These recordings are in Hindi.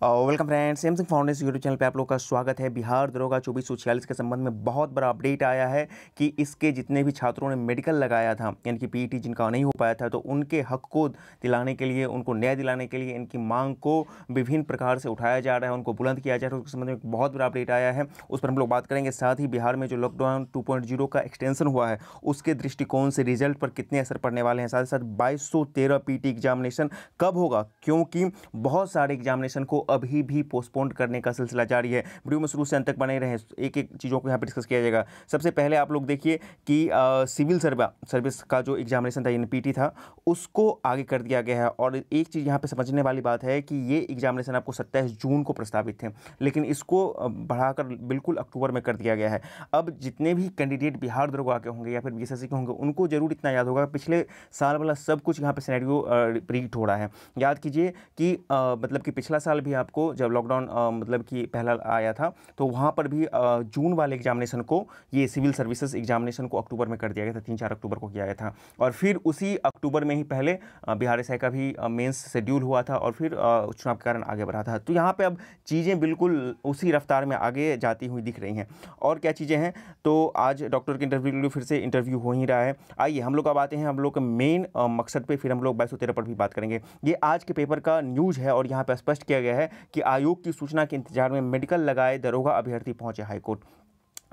Welcome friends, Samsung foundation YouTube channel पे आप लोग का स्वागत है। बिहार दरोगा 2446 के संबंध में बहुत बड़ा अपडेट आया है कि इसके जितने भी छात्रों ने मेडिकल लगाया था, यानी कि पीईटी जिनका नहीं हो पाया था, तो उनके हक को दिलाने के लिए, उनको न्याय दिलाने के लिए इनकी मांग को विभिन्न प्रकार से उठाया जा रहा है, उनको बुलंद किया जा रहा है। उसके संबंध में एक बहुत बड़ा अपडेट आया है, उस पर हम लोग बात करेंगे। साथ ही बिहार में जो लॉकडाउन 2.0 का एक्सटेंशन हुआ है, उसके दृष्टिकोण से रिजल्ट पर कितने असर पड़ने वाले हैं। साथ ही साथ 2213 पीटी एग्जामिनेशन कब होगा, क्योंकि बहुत सारे एग्जामिनेशन को अभी भी पोस्टपोन करने का सिलसिला जारी है। वीडियो में शुरू से अंत तक बने रहें, एक एक चीज़ों को यहाँ पर डिस्कस किया जाएगा। सबसे पहले आप लोग देखिए कि सिविल सर्विस का जो एग्जामिनेशन था, यानी पीटी था, उसको आगे कर दिया गया है। और एक चीज़ यहाँ पे समझने वाली बात है कि ये एग्जामिनेशन आपको 27 जून को प्रस्तावित थे, लेकिन इसको बढ़ाकर बिल्कुल अक्टूबर में कर दिया गया है। अब जितने भी कैंडिडेट बिहार दरोगा के होंगे या फिर बीएसएससी के होंगे, उनको जरूर इतना याद होगा, पिछले साल वाला सब कुछ यहाँ पे सिनेरियो रिपीट हो रहा है। याद कीजिए कि मतलब कि पिछला साल भी आपको जब लॉकडाउन मतलब कि पहला आया था, तो वहाँ पर भी जून वाले एग्जामिनेशन को, ये सिविल सर्विसेज एग्जामिनेशन को अक्टूबर में कर दिया गया था, 3-4 अक्टूबर को किया गया था। और फिर उसी अक्टूबर में ही पहले बिहार एसआई का भी मेंस शेड्यूल हुआ था और फिर चुनाव के कारण आगे बढ़ा था। तो यहाँ पे अब चीज़ें बिल्कुल उसी रफ्तार में आगे जाती हुई दिख रही हैं। और क्या चीज़ें हैं, तो आज डॉक्टर के इंटरव्यू के लिए फिर से इंटरव्यू हो ही रहा है। आइए हम लोग अब आते हैं हम लोग के मेन मकसद पे, फिर हम लोग 2213 पर भी बात करेंगे। ये आज के पेपर का न्यूज़ है और यहाँ पे स्पष्ट किया गया है कि आयोग की सूचना के इंतजार में मेडिकल लगाए दरोगा अभ्यर्थी पहुंचे हाईकोर्ट।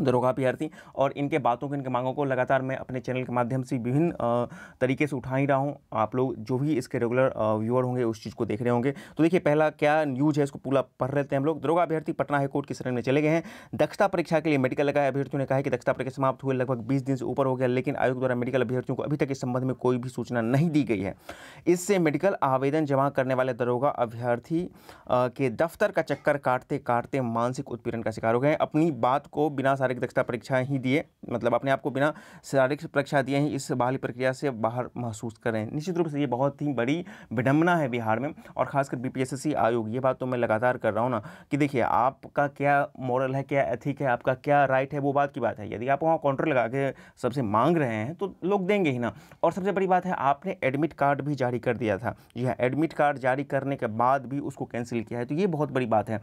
दरोगा अभ्यर्थी और इनके बातों को, इनके मांगों को लगातार मैं अपने चैनल के माध्यम से विभिन्न तरीके से उठा ही रहा हूँ। आप लोग जो भी इसके रेगुलर व्यूअर होंगे उस चीज़ को देख रहे होंगे। तो देखिए पहला क्या न्यूज़ है, इसको पूरा पढ़ लेते हैं हम लोग। दरोगा अभ्यर्थी पटना हाईकोर्ट की शरण में चले गए हैं। दक्षता परीक्षा के लिए मेडिकल लगाए अभ्यर्थियों ने कहा है कि दक्षता परीक्षा समाप्त हुए लगभग 20 दिन से ऊपर हो गया, लेकिन आयोग द्वारा मेडिकल अभ्यर्थियों को अभी तक इस संबंध में कोई भी सूचना नहीं दी गई है। इससे मेडिकल आवेदन जमा करने वाले दरोगा अभ्यर्थी के दफ्तर का चक्कर काटते काटते मानसिक उत्पीड़न का शिकार हो गए। अपनी बात को बिना शारीरिक दक्षता परीक्षा ही दिए, मतलब अपने आप को बिना शारीरिक परीक्षा दिए ही इस बहाली प्रक्रिया से बाहर महसूस करें। निश्चित रूप से ये बहुत ही बड़ी विडंबना है बिहार में, और खासकर बीपीएससी आयोग। ये बात तो मैं लगातार कर रहा हूँ ना कि देखिए आपका क्या मॉरल है, क्या एथिक है, आपका क्या राइट है, वो बात की बात है। यदि आप वहाँ काउंटर लगा के सबसे मांग रहे हैं तो लोग देंगे ही ना। और सबसे बड़ी बात है, आपने एडमिट कार्ड भी जारी कर दिया था। जी हाँ, एडमिट कार्ड जारी करने के बाद भी उसको कैंसिल किया है, तो ये बहुत बड़ी बात है।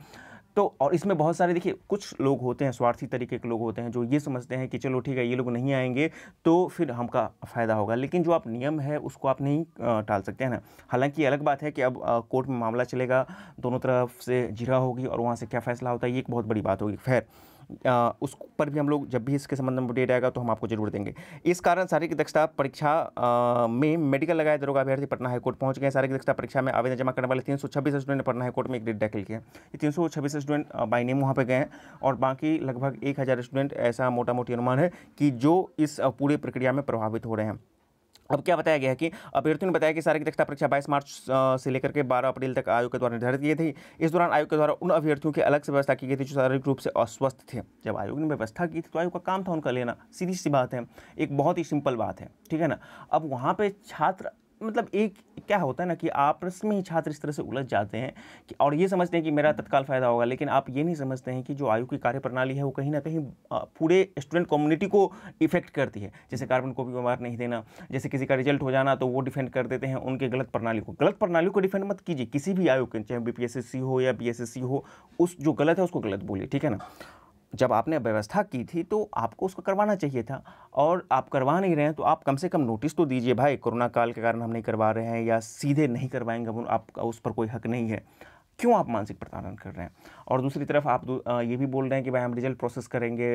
तो और इसमें बहुत सारे, देखिए कुछ लोग होते हैं, स्वार्थी तरीके के लोग होते हैं, जो ये समझते हैं कि चलो ठीक है, ये लोग नहीं आएंगे तो फिर हमका फ़ायदा होगा। लेकिन जो आप नियम है उसको आप नहीं टाल सकते हैं ना। हालांकि अलग बात है कि अब कोर्ट में मामला चलेगा, दोनों तरफ से जिरा होगी और वहाँ से क्या फ़ैसला होता है ये एक बहुत बड़ी बात होगी। खैर उस पर भी हम लोग जब भी इसके संबंध में अपडेट आएगा तो हम आपको जरूर देंगे। इस कारण शारीरिक दक्षता परीक्षा में मेडिकल लगाए दरोगा अभ्यर्थी पटना हाईकोर्ट पहुंच गए। शारीरिक दक्षता परीक्षा में आवेदन जमा करने वाले 326 स्टूडेंट ने पटना हाईकोर्ट में एक रिट दाखिल किया। ये 326 स्टूडेंट बाई नेम वहाँ पे गए हैं और बाकी लगभग 1000 स्टूडेंट, ऐसा मोटा मोटी अनुमान है कि जो इस पूरी प्रक्रिया में प्रभावित हो रहे हैं। अब क्या बताया गया है कि अभ्यर्थियों ने बताया कि शारीरिक दक्षता परीक्षा 22 मार्च से लेकर के 12 अप्रैल तक आयोग के द्वारा निर्धारित की थी। इस दौरान आयोग के द्वारा उन अभ्यर्थियों की अलग से व्यवस्था की गई थी जो शारीरिक रूप से अस्वस्थ थे। जब आयोग ने व्यवस्था की थी तो आयोग का काम था उनका लेना, सीधी सी बात है, एक बहुत ही सिंपल बात है, ठीक है ना। अब वहाँ पे छात्र, मतलब एक क्या होता है ना कि आपस में ही छात्र इस तरह से उलझ जाते हैं कि, और ये समझते हैं कि मेरा तत्काल फायदा होगा, लेकिन आप ये नहीं समझते हैं कि जो आयोग की कार्यप्रणाली है वो कहीं ना कहीं पूरे स्टूडेंट कम्युनिटी को इफेक्ट करती है। जैसे कार्बन कॉपी को मार्क नहीं देना, जैसे किसी का रिजल्ट हो जाना तो वो डिफेंड कर देते हैं उनके गलत प्रणाली को डिफेंड मत कीजिए किसी भी आयोग के, चाहे बीपीएससी हो या बीएसएससी हो। उस जो गलत है उसको गलत बोलिए, ठीक है ना। जब आपने व्यवस्था की थी तो आपको उसको करवाना चाहिए था, और आप करवा नहीं रहे हैं तो आप कम से कम नोटिस तो दीजिए, भाई कोरोना काल के कारण हम नहीं करवा रहे हैं, या सीधे नहीं करवाएंगे, आपका उस पर कोई हक नहीं है। क्यों आप मानसिक प्रताड़न कर रहे हैं? और दूसरी तरफ आप ये भी बोल रहे हैं कि भाई हम रिजल्ट प्रोसेस करेंगे,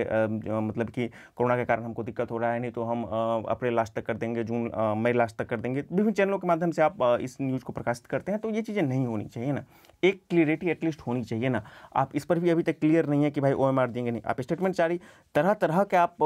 मतलब कि कोरोना के कारण हमको दिक्कत हो रहा है, नहीं तो हम अप्रैल लास्ट तक कर देंगे, जून मई लास्ट तक कर देंगे। विभिन्न चैनलों के माध्यम से आप इस न्यूज़ को प्रकाशित करते हैं, तो ये चीज़ें नहीं होनी चाहिए ना। एक क्लियरिटी एटलीस्ट होनी चाहिए ना। आप इस पर भी अभी तक क्लियर नहीं है कि भाई ओएमआर देंगे नहीं। आप स्टेटमेंट जारी, तरह तरह के आप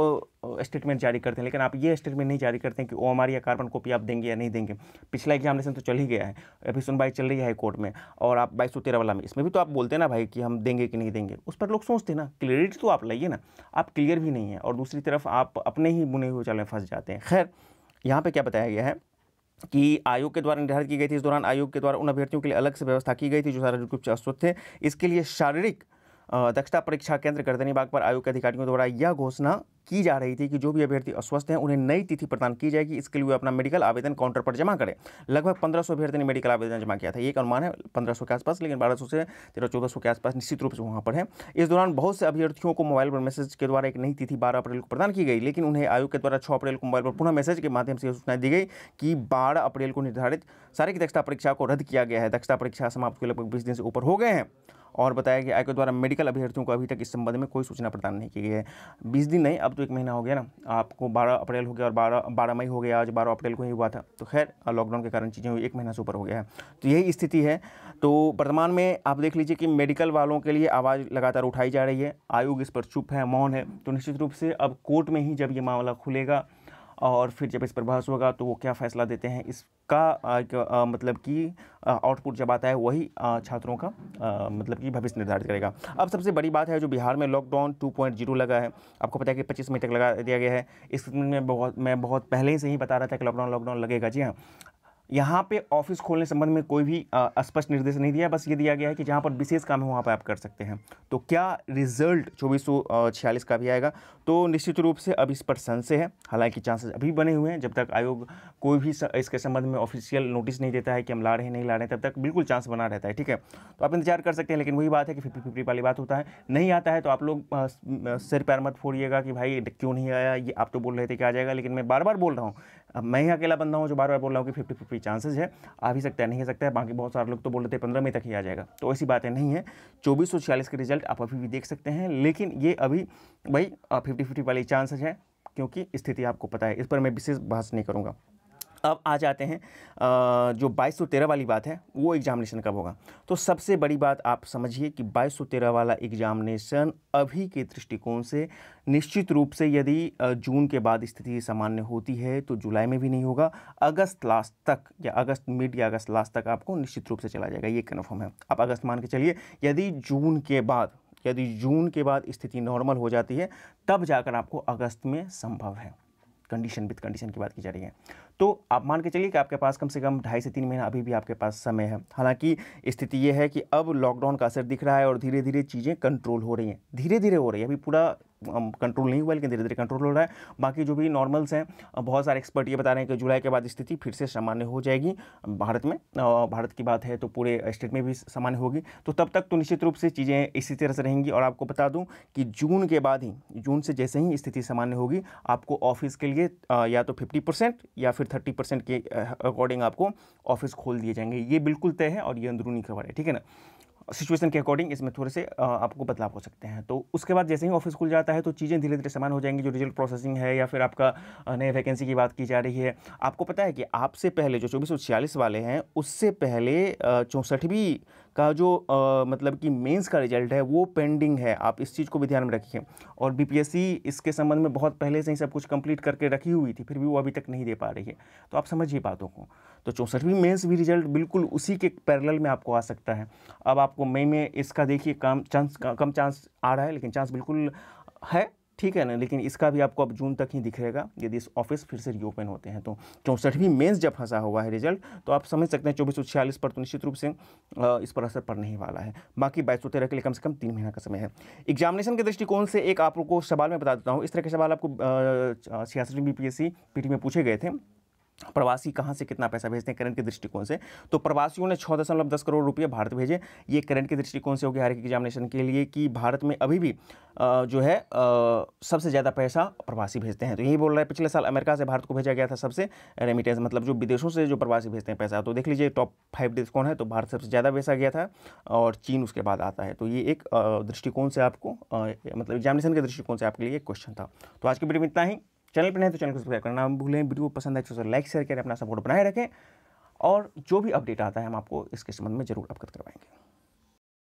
स्टेटमेंट जारी करते हैं, लेकिन आप ये स्टेटमेंट नहीं जारी करते हैं कि ओएमआर या कार्बन कॉपी आप देंगे या नहीं देंगे। पिछला एग्जामिनेशन तो चल ही गया है, अभी सुनवाई चल रही है हाईकोर्ट में, और आप 2213 वाला में, इसमें भी तो आप बोलते हैं ना भाई कि हम देंगे कि नहीं देंगे। उस पर लोग सोचते हैं ना, क्लियरिटी तो आप लाइए ना। आप क्लियर भी नहीं है, और दूसरी तरफ आप अपने ही बुने हुए जाल में फंस जाते हैं। खैर यहाँ पे क्या बताया गया है कि आयोग के द्वारा निर्धारित की गई थी। इस दौरान आयोग के द्वारा उन अभ्यर्थियों के लिए अलग से व्यवस्था की गई थी जो शारीरिक रूप से अस्वस्थ थे। इसके लिए शारीरिक दक्षता परीक्षा केंद्र गर्दनीबाग पर आयोग के अधिकारियों द्वारा यह घोषणा की जा रही थी कि जो भी अभ्यर्थी अस्वस्थ हैं उन्हें नई तिथि प्रदान की जाएगी। इसके लिए वे अपना मेडिकल आवेदन काउंटर पर जमा करें। लगभग 1500 अभ्यर्थी ने मेडिकल आवेदन जमा किया था। ये एक अनुमान है 1500 के आसपास, लेकिन 1200 से 1300-1400 के आसपास निश्चित रूप से वहाँ पर है। इस दौरान बहुत से अभ्यर्थियों को मोबाइल पर मैसेज के द्वारा एक नई तिथि 12 अप्रैल को प्रदान की गई, लेकिन उन्हें आयोग के द्वारा 6 अप्रैल को मोबाइल पर पुनः मैसेज के माध्यम से सूचना दी गई कि 12 अप्रैल को निर्धारित शारीरिक दक्षता परीक्षा को रद्द किया गया है। दक्षता परीक्षा समाप्त हुए लगभग 20 दिन से ऊपर हो गए हैं और बताया कि आयोग द्वारा मेडिकल अभ्यर्थियों को अभी तक इस संबंध में कोई सूचना प्रदान नहीं की गई है। 20 दिन नहीं, अब तो 1 महीना हो गया ना। आपको 12 अप्रैल हो गया और 12 मई हो गया, आज 12 अप्रैल को ही हुआ था। तो खैर लॉकडाउन के कारण चीज़ें 1 महीना से ऊपर हो गया है। तो यही स्थिति है। तो वर्तमान में आप देख लीजिए कि मेडिकल वालों के लिए आवाज़ लगातार उठाई जा रही है। आयोग इस पर चुप है, मौन है। तो निश्चित रूप से अब कोर्ट में ही जब ये मामला खुलेगा और फिर जब इस पर बहस होगा तो वो क्या फ़ैसला देते हैं, इसका मतलब कि आउटपुट जब आता है वही छात्रों का मतलब कि भविष्य निर्धारित करेगा। अब सबसे बड़ी बात है जो बिहार में लॉकडाउन 2.0 लगा है। आपको पता है कि 25 मई तक लगा दिया गया है। इस में मैं बहुत पहले से ही बता रहा था कि लॉकडाउन लगेगा। जी हाँ, यहाँ पे ऑफिस खोलने संबंध में कोई भी स्पष्ट निर्देश नहीं दिया, बस ये दिया गया है कि जहाँ पर विशेष काम है वहाँ पर आप कर सकते हैं। तो क्या रिजल्ट 2446 का भी आएगा, तो निश्चित रूप से अब इस पर संशय है। हालांकि चांसेस अभी बने हुए हैं, जब तक आयोग कोई भी इसके संबंध में ऑफिशियल नोटिस नहीं देता है कि हम ला रहे हैं नहीं ला रहे हैं, तब तक बिल्कुल चांस बना रहता है। ठीक है, तो आप इंतजार कर सकते हैं। लेकिन वही बात है कि 50-50 वाली बात होता है। नहीं आता है तो आप लोग सिर पैर मत फोड़िएगा कि भाई क्यों नहीं आया। ये आप तो बोल रहे थे कि आ जाएगा, लेकिन मैं बार बार बोल रहा हूँ, अब मैं ही अकेला बंदा हूँ जो बार बार बोल रहा हूँ कि 50-50 चांसेस है, आ भी सकता है नहीं हो सकता है। बाकी बहुत सारे लोग तो बोल रहे थे 15 मई तक ही आ जाएगा। तो ऐसी बातें नहीं है। 2446 के रिजल्ट आप अभी भी देख सकते हैं, लेकिन ये अभी भाई 50-50 वाली चांसेस है, क्योंकि स्थिति आपको पता है। इस पर मैं विशेष बहस नहीं करूँगा। अब आ जाते हैं जो 2213 वाली बात है, वो एग्जामिनेशन कब होगा। तो सबसे बड़ी बात आप समझिए कि 2213 वाला एग्जामिनेशन अभी के दृष्टिकोण से निश्चित रूप से यदि जून के बाद स्थिति सामान्य होती है तो जुलाई में भी नहीं होगा। अगस्त लास्ट तक या अगस्त मिड या अगस्त लास्ट तक आपको निश्चित रूप से चला जाएगा, ये कन्फर्म है। आप अगस्त मान के चलिए। यदि जून के बाद स्थिति नॉर्मल हो जाती है तब जाकर आपको अगस्त में संभव है। कंडीशन विद कंडीशन की बात की जा रही है। तो आप मान के चलिए कि आपके पास कम से कम 2.5 से 3 महीना अभी भी आपके पास समय है। हालांकि स्थिति ये है कि अब लॉकडाउन का असर दिख रहा है और धीरे धीरे चीज़ें कंट्रोल हो रही हैं, धीरे धीरे हो रही है। अभी पूरा कंट्रोल नहीं हुआ, लेकिन धीरे धीरे कंट्रोल हो रहा है। बाकी जो भी नॉर्मल्स हैं, बहुत सारे एक्सपर्ट ये बता रहे हैं कि जुलाई के बाद स्थिति फिर से सामान्य हो जाएगी भारत में। भारत की बात है तो पूरे स्टेट में भी सामान्य होगी। तो तब तक तो निश्चित रूप से चीज़ें इसी तरह से रहेंगी। और आपको बता दूं कि जून के बाद ही, जून से जैसे ही स्थिति सामान्य होगी, आपको ऑफिस के लिए या तो 50% या फिर 30% के अकॉर्डिंग आपको ऑफिस खोल दिए जाएंगे। ये बिल्कुल तय है और ये अंदरूनी खबर है। ठीक है ना। सिचुएशन के अकॉर्डिंग इसमें थोड़े से आपको बदलाव हो सकते हैं। तो उसके बाद जैसे ही ऑफिस खुल जाता है तो चीज़ें धीरे धीरे समान हो जाएंगी। जो रिजल्ट प्रोसेसिंग है या फिर आपका नए वैकेंसी की बात की जा रही है, आपको पता है कि आपसे पहले जो 2446 वाले हैं, उससे पहले 64वीं का जो मतलब कि मेंस का रिजल्ट है वो पेंडिंग है। आप इस चीज़ को भी ध्यान में रखिए। और बीपीएससी इसके संबंध में बहुत पहले से ही सब कुछ कंप्लीट करके रखी हुई थी, फिर भी वो अभी तक नहीं दे पा रही है। तो आप समझिए बातों को। तो 64वीं मेंस भी रिजल्ट बिल्कुल उसी के पैरेलल में आपको आ सकता है। अब आपको मई में इसका देखिए कम चांस आ रहा है, लेकिन चांस बिल्कुल है। ठीक है ना। लेकिन इसका भी आपको अब जून तक ही दिखेगा यदि इस ऑफिस फिर से रीओपन होते हैं। तो 64वीं मेंस जब फंसा हुआ है रिजल्ट, तो आप समझ सकते हैं 2446 पर तो निश्चित रूप से इस पर असर पड़ने ही वाला है। बाकी 2213 के लिए कम से कम 3 महीना का समय है। एग्जामिनेशन के दृष्टिकोण से एक आपको सवाल मैं बता देता हूँ। इस तरह के सवाल आपको 66वीं बीपीएससी पीटी में पूछे गए थे। प्रवासी कहाँ से कितना पैसा भेजते हैं करंट के दृष्टिकोण से। तो प्रवासियों ने 6.10 करोड़ रुपये भारत भेजे। ये करंट के दृष्टिकोण से हो गया हर एक एग्जामिनेशन के लिए कि भारत में अभी भी जो है सबसे ज़्यादा पैसा प्रवासी भेजते हैं। तो यही बोल रहा है, पिछले साल अमेरिका से भारत को भेजा गया था सबसे रेमिटेंस, मतलब जो विदेशों से जो प्रवासी भेजते हैं पैसा। तो देख लीजिए टॉप 5 देश कौन है, तो भारत सबसे ज़्यादा भेजा गया था और चीन उसके बाद आता है। तो ये एक दृष्टिकोण से आपको मतलब एग्जामिनेशन के दृष्टिकोण से आपके लिए एक क्वेश्चन था। तो आज की वीडियो में इतना ही। चैनल पर नहीं तो चैनल को सब्सक्राइब करना भूलें। वीडियो पसंद आए तो लाइक शेयर करें, अपना सपोर्ट बनाए रखें और जो भी अपडेट आता है हम आपको इसके संबंध में जरूर अवगत करवाएंगे।